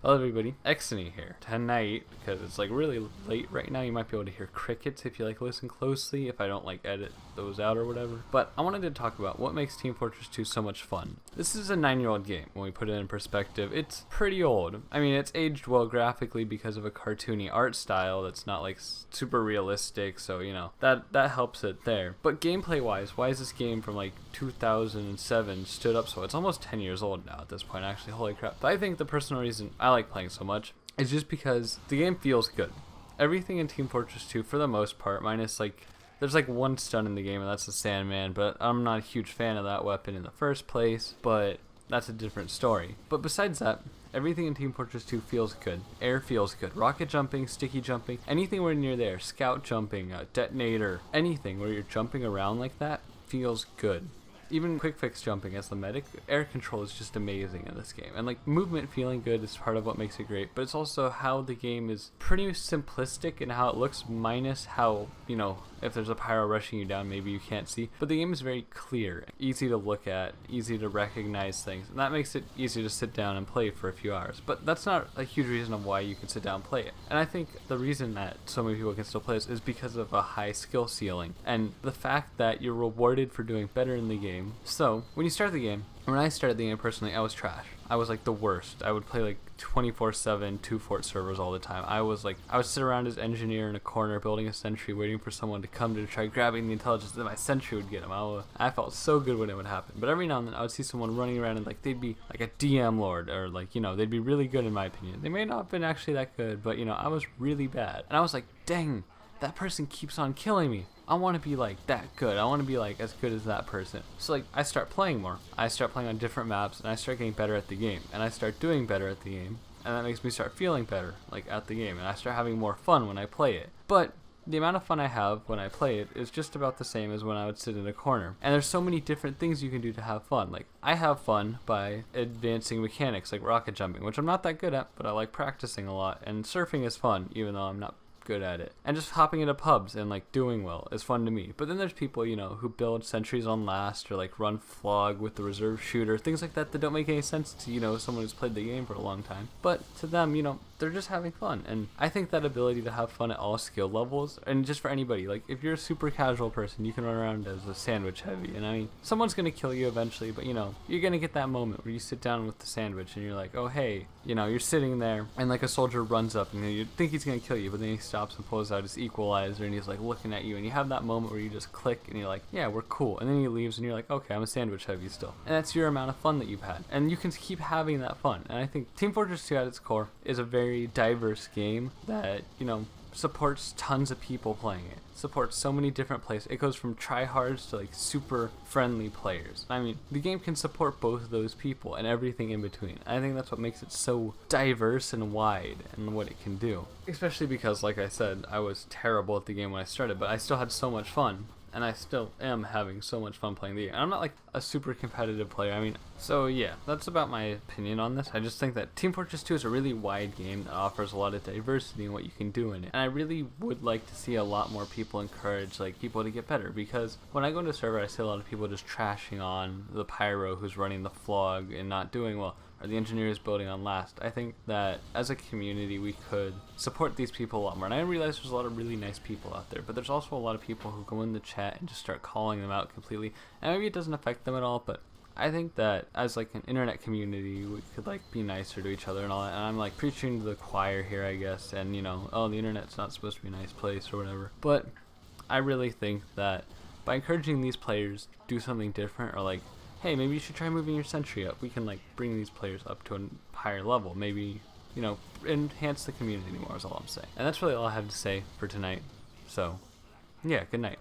Hello everybody, Exony here. Tonight, because it's like really late right now, you might be able to hear crickets if you like listen closely, if I don't like edit those out or whatever. But I wanted to talk about what makes Team Fortress 2 so much fun. This is a 9-year-old game. When we put it in perspective, it's pretty old. I mean, it's aged well graphically because of a cartoony art style that's not like super realistic, so you know, that helps it there. But gameplay wise, why is this game from like 2007 stood up so it's almost 10 years old now at this point, actually, holy crap. But I think the personal reason I like playing so much is just because the game feels good. Everything in Team Fortress 2 for the most part, minus like there's like one stun in the game and that's the Sandman, but I'm not a huge fan of that weapon in the first place, but that's a different story. But besides that, everything in Team Fortress 2 feels good. Air feels good. Rocket jumping, sticky jumping, anything where you're there, scout jumping, detonator, anything where you're jumping around like that feels good. Even quick fix jumping as the medic, air control is just amazing in this game. And like movement feeling good is part of what makes it great, but it's also how the game is pretty simplistic in how it looks, minus how, you know, if there's a pyro rushing you down, maybe you can't see. But the game is very clear, easy to look at, easy to recognize things, and that makes it easy to sit down and play for a few hours. But that's not a huge reason of why you can sit down and play it. And I think the reason that so many people can still play this is because of a high skill ceiling and the fact that you're rewarded for doing better in the game. So when you start the game, when I started the game personally, I was trash. I was like the worst. I would play like 24/7 2-fort servers all the time. I would sit around as engineer in a corner building a sentry, waiting for someone to come to try grabbing the intelligence, then my sentry would get him. I felt so good when it would happen. But every now and then I would see someone running around and like they'd be like a DM lord, or like, you know, they'd be really good in my opinion. They may not have been actually that good, but you know, I was really bad. And I was like, dang, that person keeps on killing me. I want to be like that good. I want to be like as good as that person. So like I start playing more. I start playing on different maps and I start getting better at the game. And I start doing better at the game. And that makes me start feeling better like at the game. And I start having more fun when I play it. But the amount of fun I have when I play it is just about the same as when I would sit in a corner. And there's so many different things you can do to have fun. Like I have fun by advancing mechanics like rocket jumping, which I'm not that good at, but I like practicing a lot. And surfing is fun, even though I'm not good at it. And just hopping into pubs and like doing well is fun to me. But then there's people, you know, who build sentries on last or like run flog with the reserve shooter, things like that don't make any sense to, you know, someone who's played the game for a long time. But to them, you know, they're just having fun. And I think that ability to have fun at all skill levels, and just for anybody, like if you're a super casual person, you can run around as a sandwich heavy, and I mean, someone's gonna kill you eventually, but you know, you're gonna get that moment where you sit down with the sandwich and you're like, oh hey, you know, you're sitting there and like a soldier runs up and you think he's gonna kill you, but then he stops and pulls out his equalizer and he's like looking at you, and you have that moment where you just click and you're like, yeah, we're cool. And then he leaves and you're like, okay, I'm a sandwich heavy still. And that's your amount of fun that you've had, and you can keep having that fun. And I think Team Fortress 2 at its core is a very diverse game that, you know, supports tons of people playing it, supports so many different players. It goes from tryhards to like super friendly players. I mean, the game can support both of those people and everything in between. I think that's what makes it so diverse and wide and what it can do. Especially because, like I said, I was terrible at the game when I started, but I still had so much fun. And I still am having so much fun playing the game. And I'm not like a super competitive player. I mean, so yeah, that's about my opinion on this. I just think that Team Fortress 2 is a really wide game that offers a lot of diversity in what you can do in it. And I really would like to see a lot more people encourage like people to get better, because when I go into a server, I see a lot of people just trashing on the pyro who's running the flog and not doing well, or the engineers building on last. I think that as a community we could support these people a lot more. And I realize there's a lot of really nice people out there, but there's also a lot of people who go in the chat and just start calling them out completely. And maybe it doesn't affect them at all, but I think that as like an internet community we could like be nicer to each other and all that. And I'm like preaching to the choir here, I guess, and you know, oh, the internet's not supposed to be a nice place or whatever. But I really think that by encouraging these players to do something different, or like, hey, maybe you should try moving your sentry up, we can like bring these players up to a higher level. Maybe, you know, enhance the community more is all I'm saying. And that's really all I have to say for tonight. So yeah, good night.